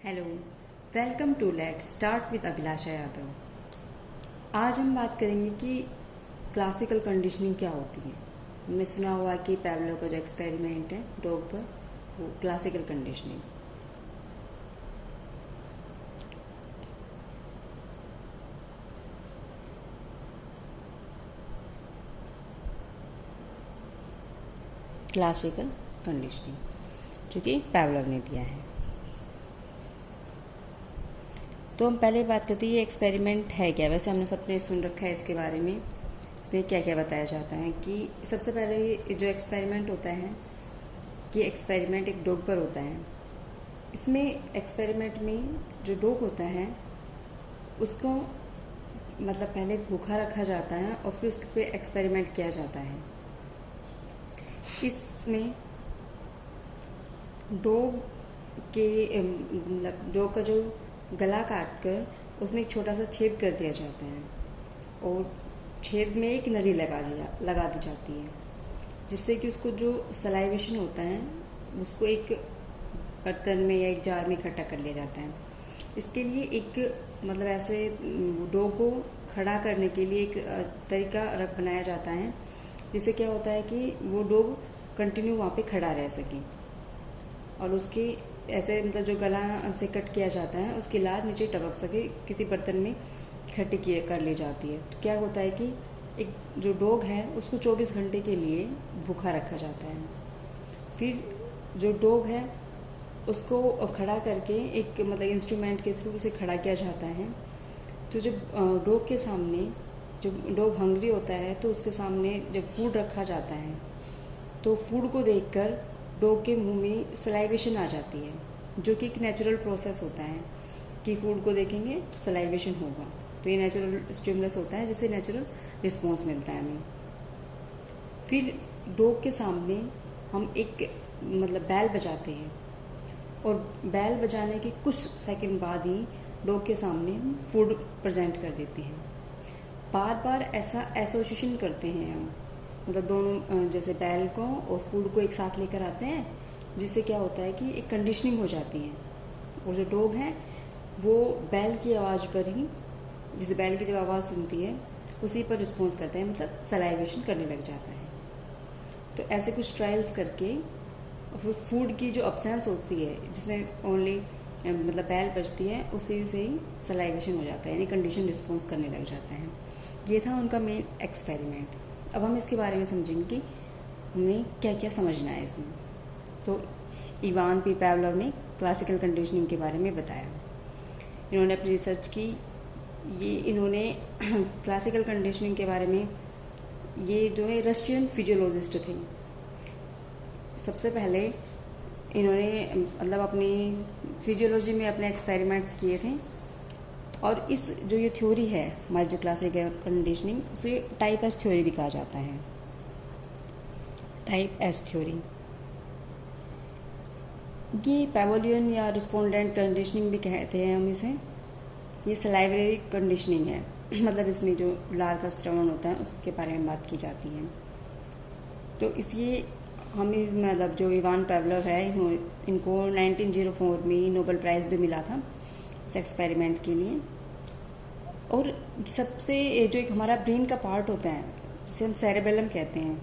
Hello, welcome to let's start with Abhilasha Yadav. आज हम बात करेंगे कि क्लासिकल कंडीशनिंग क्या होती है। हमने सुना हुआ कि पैवलो का जो एक्सपेरिमेंट है डॉग पर, वो क्लासिकल कंडीशनिंग। क्लासिकल कंडीशनिंग जो कि पैवलोव ने दिया है। तो हम पहले बात करते हैं ये एक्सपेरिमेंट है क्या। वैसे हमने सबने सुन रखा है इसके बारे में, इसमें क्या क्या बताया जाता है कि सबसे पहले जो एक्सपेरिमेंट होता है, ये एक्सपेरिमेंट एक डॉग पर होता है। इसमें एक्सपेरिमेंट में जो डॉग होता है उसको मतलब पहले भूखा रखा जाता है और फिर उसके पे एक्सपेरिमेंट किया जाता है। इसमें डॉग के मतलब डॉग का जो गला काट कर उसमें एक छोटा सा छेद कर दिया जाता है और छेद में एक नली लगा दी जाती है, जिससे कि उसको जो सलाइवेशन होता है उसको एक बर्तन में या एक जार में इकट्ठा कर लिया जाता है। इसके लिए एक मतलब ऐसे डॉग को खड़ा करने के लिए एक तरीका बनाया जाता है, जिससे क्या होता है कि वो डॉग कंटिन्यू वहाँ पे खड़ा रह सके और उसके ऐसे मतलब जो गला से कट किया जाता है उसकी लार नीचे टपक सके, किसी बर्तन में इकट्ठी कर ली जाती है। तो क्या होता है कि एक जो डॉग है उसको 24 घंटे के लिए भूखा रखा जाता है। फिर जो डॉग है उसको खड़ा करके एक मतलब इंस्ट्रूमेंट के थ्रू उसे खड़ा किया जाता है। तो जब डॉग के सामने जब डॉग हंग्री होता है तो उसके सामने जब फूड रखा जाता है तो फूड को देखकर डॉग के मुंह में सलाइवेशन आ जाती है, जो कि एक नेचुरल प्रोसेस होता है कि फूड को देखेंगे तो सलाइवेशन होगा। तो ये नेचुरल स्टिमुलस होता है जिससे नेचुरल रिस्पॉन्स मिलता है हमें। फिर डॉग के सामने हम एक मतलब बैल बजाते हैं और बैल बजाने के कुछ सेकंड बाद ही डॉग के सामने हम फूड प्रेजेंट कर देते हैं। बार बार ऐसा एसोसिएशन करते हैं हम, मतलब दोनों जैसे बैल को और फूड को एक साथ लेकर आते हैं, जिससे क्या होता है कि एक कंडीशनिंग हो जाती है और जो डॉग है वो बैल की आवाज़ पर ही, जिसे बैल की जब आवाज़ सुनती है उसी पर रिस्पॉन्स करता है, मतलब सलाइवेशन करने लग जाता है। तो ऐसे कुछ ट्रायल्स करके और फिर फूड की जो अब्सेंस होती है जिसमें ओनली मतलब बैल बचती है, उसी से ही सलाइवेशन हो जाता है, यानी कंडीशन रिस्पॉन्स करने लग जाता है। ये था उनका मेन एक्सपेरिमेंट। अब हम इसके बारे में समझेंगे कि हमें क्या क्या समझना है इसमें। तो इवान पी पैवलोव ने क्लासिकल कंडीशनिंग के बारे में बताया। इन्होंने अपनी रिसर्च की, ये इन्होंने क्लासिकल कंडीशनिंग के बारे में, ये जो है रशियन फिजियोलॉजिस्ट थे। सबसे पहले इन्होंने मतलब अपनी फिजियोलॉजी में अपने एक्सपेरिमेंट्स किए थे और इस जो ये थ्योरी है हमारी जो क्लासिकल कंडीशनिंग, उसे टाइप एस थ्योरी भी कहा जाता है। टाइप एस थ्योरी ये पैवोलियन या रिस्पोंडेंट कंडीशनिंग भी कहते हैं हम इसे। ये सलाइवरी कंडीशनिंग है, मतलब इसमें जो लार का श्रवण होता है उसके बारे में बात की जाती है। तो इसलिए हम इस मतलब जो इवान पैवलोव है इनको 1904 में नोबेल प्राइज़ भी मिला था इस एक्सपेरिमेंट के लिए। और सबसे जो एक हमारा ब्रेन का पार्ट होता है जिसे हम सेरेबेलम कहते हैं,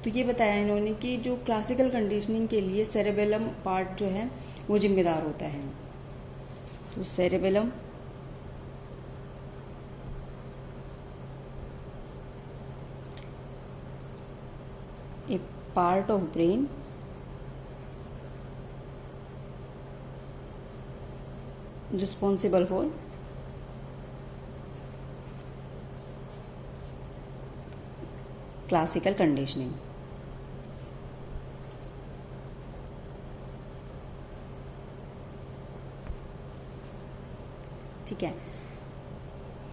तो ये बताया इन्होंने कि जो क्लासिकल कंडीशनिंग के लिए सेरेबेलम पार्ट जो है वो जिम्मेदार होता है। तो cerebellum A part of brain responsible for classical conditioning. ठीक है,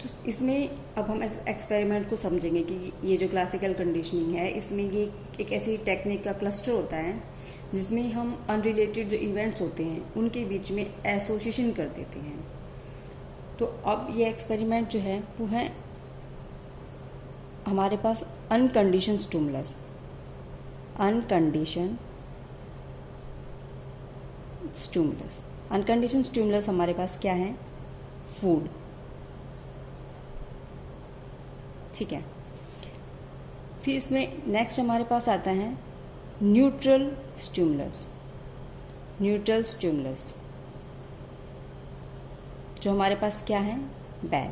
तो इसमें अब हम एक्सपेरिमेंट को समझेंगे कि ये जो क्लासिकल कंडीशनिंग है इसमें ये एक ऐसी टेक्निक का क्लस्टर होता है जिसमें हम अनरिलेटेड जो इवेंट्स होते हैं उनके बीच में एसोसिएशन कर देते हैं। तो अब ये एक्सपेरिमेंट जो है वो है हमारे पास अनकंडीशन स्टिमुलस, अनकंडीशन स्टिमुलस अनकंडीशन स्टिमुलस हमारे पास क्या है? फूड। ठीक है। फिर इसमें नेक्स्ट हमारे पास आता है न्यूट्रल स्टिमुलस। न्यूट्रल स्टिमुलस जो हमारे पास क्या है? बैल।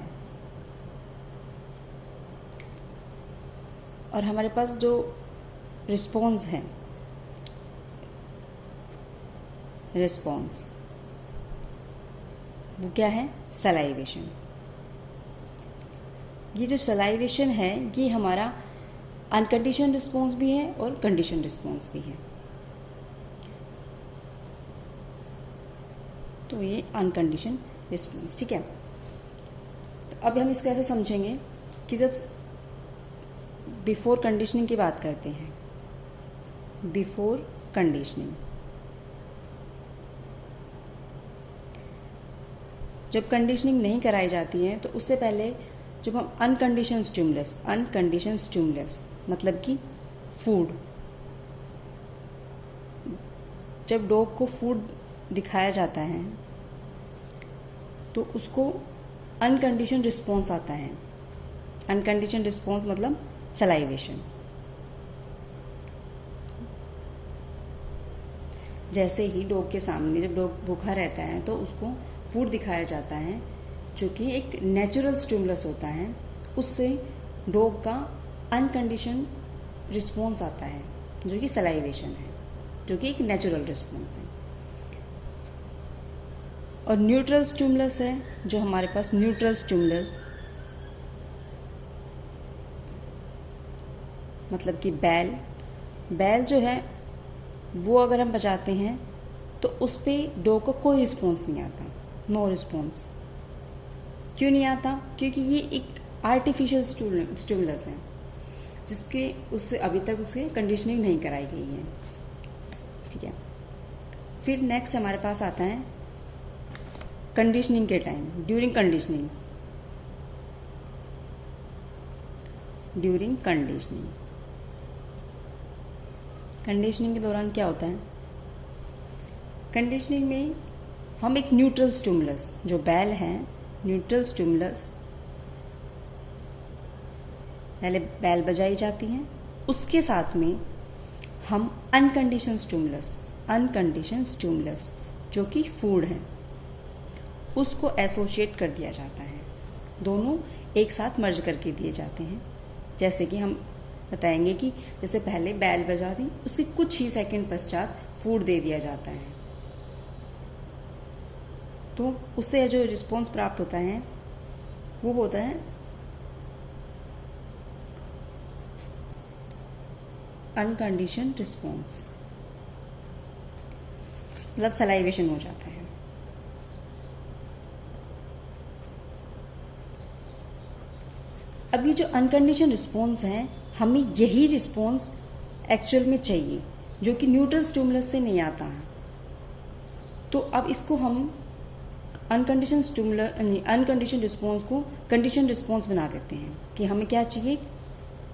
और हमारे पास जो रिस्पॉन्स है, रिस्पॉन्स वो क्या है? सलाइवेशन। ये जो सलाइवेशन है ये हमारा अनकंडीशन रिस्पॉन्स भी है और कंडीशन रिस्पॉन्स भी है। तो ये अनकंडीशन रिस्पॉन्स। ठीक है। तो अब हम इसको ऐसे समझेंगे कि जब बिफोर कंडीशनिंग की बात करते हैं, बिफोर कंडीशनिंग, जब कंडीशनिंग नहीं कराई जाती है तो उससे पहले जब हम अनकंडीशन स्टिमुलस मतलब कि फूड, जब डॉग को फूड दिखाया जाता है तो उसको अनकंडीशन रिस्पॉन्स आता है। अनकंडीशन रिस्पॉन्स मतलब सलाइवेशन। जैसे ही डॉग के सामने जब डॉग भूखा रहता है तो उसको फूड दिखाया जाता है जो कि एक नेचुरल स्टिमुलस होता है, उससे डॉग का अनकंडीशन रिस्पॉन्स आता है जो कि सलाइवेशन है, जो कि एक नेचुरल रिस्पॉन्स है। और न्यूट्रल स्टिमुलस है जो हमारे पास न्यूट्रल स्टिमुलस मतलब कि बैल जो है वो अगर हम बजाते हैं तो उस पर डॉग का कोई रिस्पॉन्स नहीं आता, नो रिस्पॉन्स। क्यों नहीं आता? क्योंकि ये एक आर्टिफिशियल स्टिमुलस है जिसके उससे अभी तक उसके कंडीशनिंग नहीं कराई गई है। ठीक है। फिर नेक्स्ट हमारे पास आता है कंडीशनिंग के time, during conditioning. During conditioning, conditioning के दौरान क्या होता है? कंडीशनिंग में हम एक न्यूट्रल स्टिमुलस जो बैल है, न्यूट्रल स्टिमुलस पहले बैल बजाई जाती हैं, उसके साथ में हम अनकंडीशन स्टिमुलस जो कि फूड है उसको एसोशिएट कर दिया जाता है। दोनों एक साथ मर्ज करके दिए जाते हैं। जैसे कि हम बताएंगे कि जैसे पहले बैल बजा दी, उसके कुछ ही सेकंड पश्चात फूड दे दिया जाता है, तो उससे जो रिस्पॉन्स प्राप्त होता है वो होता है अनकंडीशन रिस्पॉन्स, मतलब सलाइवेशन हो जाता है। अब ये जो अनकंडीशन रिस्पॉन्स है, हमें यही रिस्पॉन्स एक्चुअल में चाहिए जो कि न्यूट्रल स्टिमुलस से नहीं आता है। तो अब इसको हम अनकंडीशन रिस्पॉन्स को कंडीशन रिस्पॉन्स बना देते हैं कि हमें क्या चाहिए?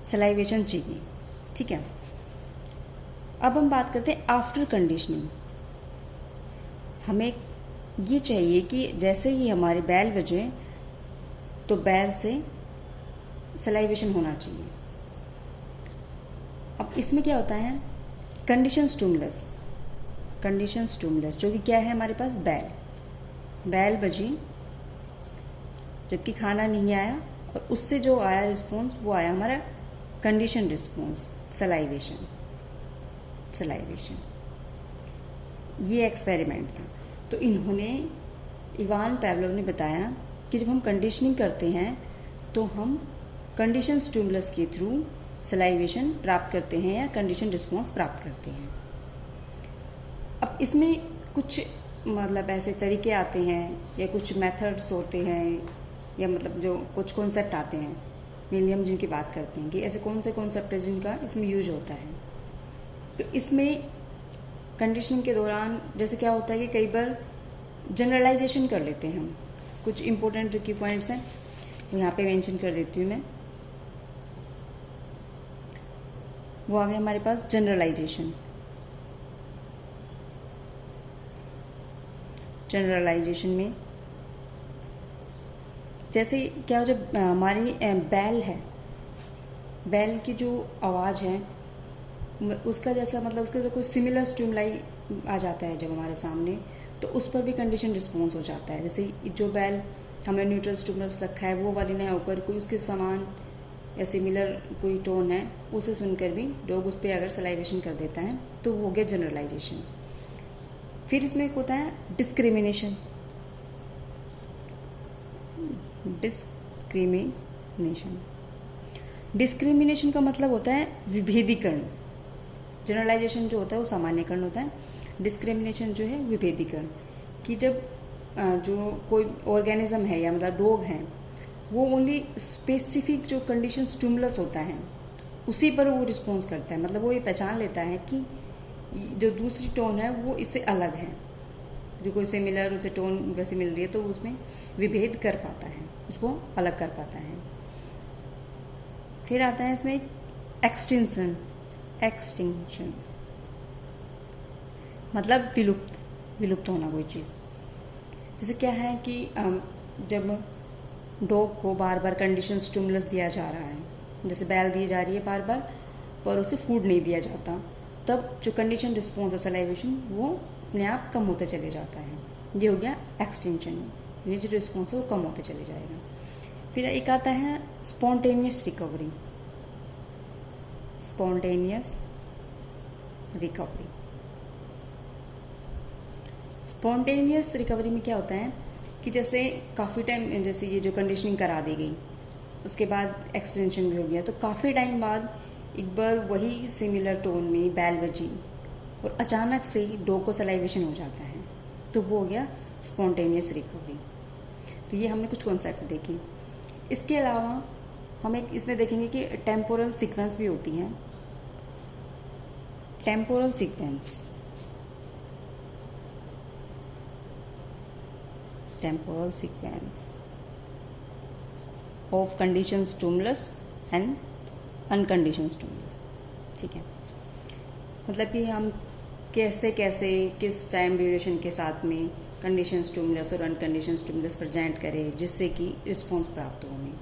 सलाइवेशन चाहिए। ठीक है। अब हम बात करते हैं आफ्टर कंडीशनिंग। हमें ये चाहिए कि जैसे ही हमारे बैल बजे तो बैल से सलाइवेशन होना चाहिए। अब इसमें क्या होता है? कंडीशन स्टिमुलस जो कि क्या है हमारे पास? बैल बजी जबकि खाना नहीं आया और उससे जो आया रिस्पॉन्स वो आया हमारा कंडीशन रिस्पॉन्स, सलाइवेशन। ये एक्सपेरिमेंट था। तो इन्होंने, इवान पावलोव ने बताया कि जब हम कंडीशनिंग करते हैं तो हम कंडीशन स्टिमुलस के थ्रू सलाइवेशन प्राप्त करते हैं या कंडीशन रिस्पॉन्स प्राप्त करते हैं। अब इसमें कुछ मतलब ऐसे तरीके आते हैं या कुछ मेथड्स होते हैं या मतलब जो कुछ कॉन्सेप्ट आते हैं, मेनली हम जिनकी बात करते हैं कि ऐसे कौन से कॉन्सेप्ट है जिनका इसमें यूज होता है। तो इसमें कंडीशनिंग के दौरान जैसे क्या होता है कि कई बार जनरलाइजेशन कर लेते हैं हम। कुछ इंपॉर्टेंट जो की पॉइंट्स हैं वो यहाँ पे मेंशन कर देती हूँ मैं। वो आ गया हमारे पास जनरलाइजेशन। जनरलाइजेशन में। जैसे क्या हो, जब हमारी बैल है, बैल की जो आवाज़ है उसका जैसा मतलब उसका जो कोई सिमिलर स्टिमुलाई आ जाता है जब हमारे सामने, तो उस पर भी कंडीशन रिस्पॉन्स हो जाता है। जैसे जो बैल हमने न्यूट्रल स्टिमुलस रखा है वो वाली ना होकर कोई उसके समान या सिमिलर कोई टोन है उसे सुनकर भी डॉग उस पर अगर सलाइवेशन कर देता है तो वो हो गया जनरलाइजेशन। फिर इसमें एक होता है डिस्क्रिमिनेशन। डिस्क्रिमिनेशन का मतलब होता है विभेदीकरण। जनरलाइजेशन जो होता है वो सामान्यकरण होता है, डिस्क्रिमिनेशन जो है विभेदीकरण। कि जब जो कोई ऑर्गेनिज्म है या मतलब डॉग है वो ओनली स्पेसिफिक जो कंडीशन स्टिमुलस होता है उसी पर वो रिस्पॉन्स करता है, मतलब वो ये पहचान लेता है कि जो दूसरी टोन है वो इससे अलग है, जो कोई सिमिलर उसे टोन वैसे मिल रही है तो उसमें विभेद कर पाता है, उसको अलग कर पाता है। फिर आता है इसमें एक्सटिंक्शन। मतलब विलुप्त होना कोई चीज़। जैसे क्या है कि जब डॉग को बार बार कंडीशन स्टिमुलस दिया जा रहा है, जैसे बैल दी जा रही है बार बार पर उसे फूड नहीं दिया जाता, तब जो कंडीशन रिस्पॉन्स है सलाइवेशन वो अपने आप कम होते चले जाता है। ये हो गया एक्सटेंशन, ये जो रिस्पॉन्स है वो कम होते चले जाएगा। फिर एक आता है स्पॉन्टेनियस रिकवरी। स्पॉन्टेनियस रिकवरी में क्या होता है कि जैसे काफ़ी टाइम, जैसे ये जो कंडीशनिंग करा दी गई उसके बाद एक्सटेंशन भी हो गया, तो काफ़ी टाइम बाद एक बार वही सिमिलर टोन में बैल बजी और अचानक से ही डॉग को सलाइवेशन हो जाता है, तो वो हो गया स्पॉन्टेनियस रिकवरी। तो ये हमने कुछ कॉन्सेप्ट देखे। इसके अलावा हम एक इसमें देखेंगे कि टेम्पोरल सीक्वेंस भी होती हैं। Temporal sequence of condition stimulus and uncondition stimulus. ठीक है, मतलब कि हम कैसे किस टाइम ड्यूरेशन के साथ में कंडीशन स्टिमुलस और अनकंडीशन स्टिमुलस प्रेजेंट करें जिससे कि रिस्पॉन्स प्राप्त हो हमें।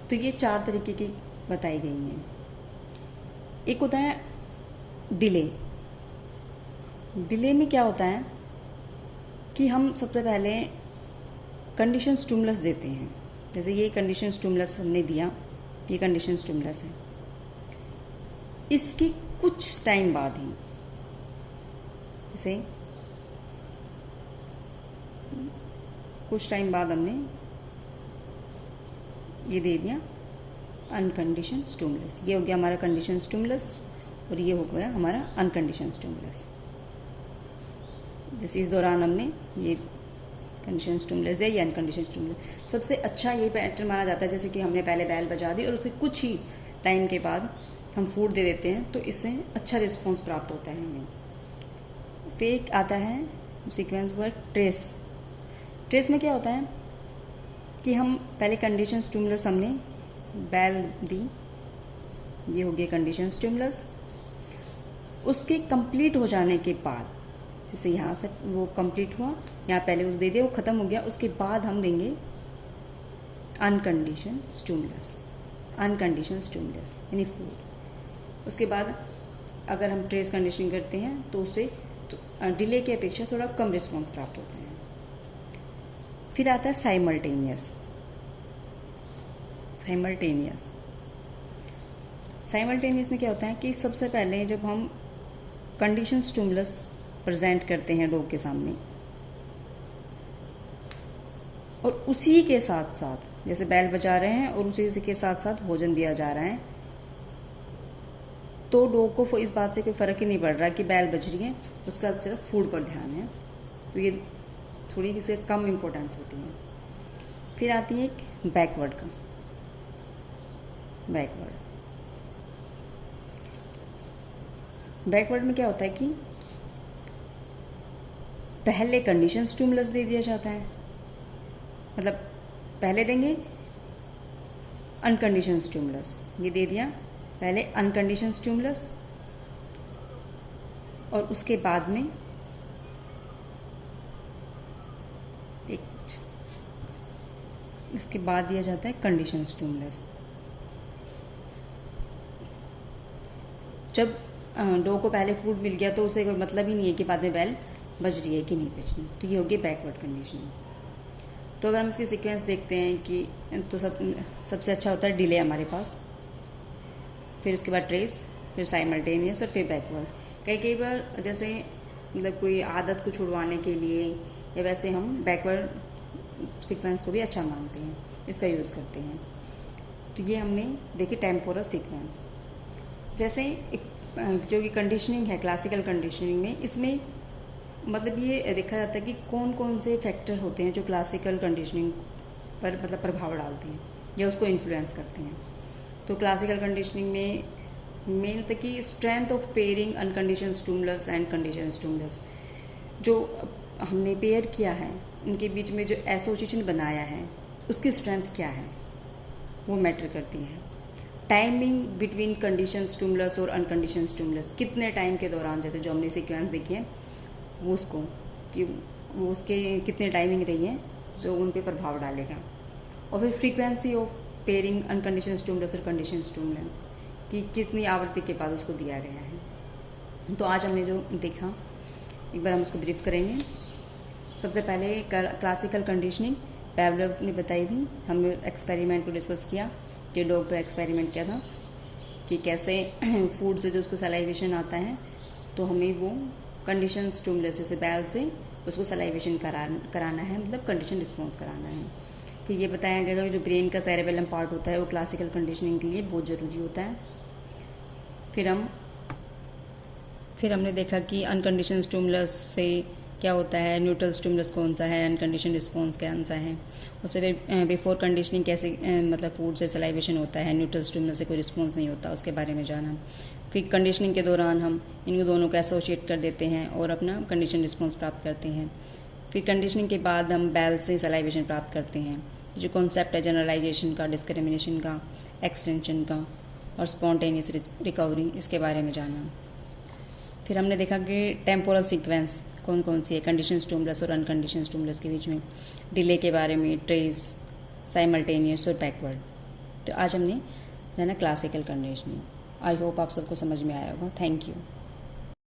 तो ये 4 तरीके की बताई गई हैं। एक होता है डिले में क्या होता है कि हम सबसे पहले कंडीशन स्टिमुलस देते हैं। जैसे ये कंडीशन स्टिमुलस हमने दिया, ये कंडीशन स्टिमुलस है, इसके कुछ टाइम बाद ही, जैसे कुछ टाइम बाद हमने ये दे दिया अनकंडीशन स्टिमुलस। ये हो गया हमारा कंडीशन स्टिमुलस और ये हो गया हमारा अनकंडीशन स्टिमुलस। जैसे इस दौरान हमने ये कंडीशन स्टिमुलस दिया, ये अनकंडीशन स्टिमुलस। सबसे अच्छा ये पैटर्न माना जाता है, जैसे कि हमने पहले बैल बजा दी और उसके कुछ ही टाइम के बाद हम फूड दे देते हैं, तो इससे अच्छा रिस्पॉन्स प्राप्त होता है हमें। फिर एक आता है सीक्वेंस हुआ ट्रेस में क्या होता है कि हम पहले कंडीशन स्टिमुलस हमने बैल दी, ये हो गया कंडीशन स्टिमुलस। उसके कंप्लीट हो जाने के बाद, जैसे यहाँ से वो कंप्लीट हुआ, यहाँ पहले वो दे दिया, वो ख़त्म हो गया, उसके बाद हम देंगे अनकंडीशन स्टिमुलस यानी फूड। उसके बाद अगर हम ट्रेस कंडीशनिंग करते हैं तो उससे डिले की अपेक्षा थोड़ा कम रिस्पॉन्स प्राप्त होता है। फिर आता है साइमल्टेनियस में क्या होता है कि सबसे पहले जब हम कंडीशन स्टिमुलस प्रेजेंट करते हैं डॉग के सामने और उसी के साथ साथ जैसे बैल बजा रहे हैं और उसी के साथ साथ भोजन दिया जा रहा है, तो डॉग को इस बात से कोई फ़र्क ही नहीं पड़ रहा कि बैल बज रही है, उसका सिर्फ फूड पर ध्यान है, तो ये थोड़ी इससे कम इम्पोर्टेंस होती है। फिर आती है एक बैकवर्ड में क्या होता है कि पहले कंडीशन स्टिमुलस दे दिया जाता है, मतलब पहले देंगे अनकंडीशन स्टिमुलस, ये दे दिया पहले अनकंडीशन स्टिमुलस और उसके बाद में एक इसके बाद दिया जाता है कंडीशन स्टिमुलस। जब डो को पहले फूड मिल गया तो उसे कोई मतलब ही नहीं है कि बाद में बेल बज रही है कि नहीं बज रही, तो ये होगी बैकवर्ड कंडीशनिंग। तो अगर हम इसकी सीक्वेंस देखते हैं कि तो सबसे अच्छा होता है डिले हमारे पास, फिर उसके बाद ट्रेस, फिर साइमल्टेनियस और फिर बैकवर्ड। कई बार जैसे मतलब कोई आदत को छुड़वाने के लिए या वैसे हम बैकवर्ड सीक्वेंस को भी अच्छा मानते हैं, इसका यूज़ करते हैं। तो ये हमने देखी टेम्पोरल सीक्वेंस। जैसे जो कि कंडीशनिंग है क्लासिकल कंडीशनिंग में, इसमें मतलब ये देखा जाता है कि कौन कौन से फैक्टर होते हैं जो क्लासिकल कंडीशनिंग पर मतलब प्रभाव डालते हैं या उसको इन्फ्लुएंस करते हैं। तो क्लासिकल कंडीशनिंग में मेन होता है कि strength of pairing uncondition stimulus and condition stimulus. जो हमने पेयर किया है उनके बीच में जो एसोसिएशन बनाया है उसकी स्ट्रेंथ क्या है वो मैटर करती है। टाइमिंग बिटवीन कंडीशन स्टिमुलस और अनकंडीशन स्टिमुलस, कितने टाइम के दौरान, जैसे जो हमने सीक्वेंस देखी है वो उसको कि वो उसके कितने टाइमिंग रही है जो उन पे प्रभाव डालेगा। और फिर frequency of pairing uncondition stimulus और कंडीशन स्टिमुलस कि कितनी आवृत्ति के बाद उसको दिया गया है। तो आज हमने जो देखा एक बार हम उसको ब्रीफ करेंगे। सबसे पहले क्लासिकल कंडीशनिंग पैवलोव ने बताई थी। हमने एक्सपेरिमेंट को डिस्कस किया कि डॉग पर एक्सपेरिमेंट किया था कि कैसे फूड से जो उसको सलाइवेशन आता है तो हमें वो कंडीशन स्टिमुलस जैसे बैल से उसको सलाइवेशन कराना है, मतलब कंडीशन रिस्पॉन्स कराना है। फिर ये बताया गया कि जो ब्रेन का सेरेबेलम पार्ट होता है वो क्लासिकल कंडीशनिंग के लिए बहुत ज़रूरी होता है। फिर हमने देखा कि अनकंडीशन स्टिमुलस से क्या होता है, न्यूट्रल स्टिमुलस कौन सा है, अनकंडीशन रिस्पॉन्स कौन सा है। उससे फिर बिफोर कंडीशनिंग कैसे मतलब फूड से सलाइवेशन होता है, न्यूट्रल स्टिमुलस से कोई रिस्पॉन्स नहीं होता, उसके बारे में जाना। फिर कंडीशनिंग के दौरान हम इन दोनों को एसोशिएट कर देते हैं और अपना कंडीशन रिस्पॉन्स प्राप्त करते हैं। फिर कंडीशनिंग के बाद हम बैल से सलाइवेशन प्राप्त करते हैं। जो कॉन्सेप्ट है जनरलाइजेशन का, डिस्क्रिमिनेशन का, एक्सटेंशन का और स्पॉन्टेनियस रिकवरी, इसके बारे में जाना। फिर हमने देखा कि टेम्पोरल सीक्वेंस कौन कौन सी है कंडीशन स्टिमुलस और अनकंडीशन स्टिमुलस के बीच में, डिले के बारे में, ट्रेस, साइमल्टेनियस और बैकवर्ड। तो आज हमने जाना क्लासिकल कंडीशनिंग। आई होप आप सबको समझ में आया होगा। Thank you.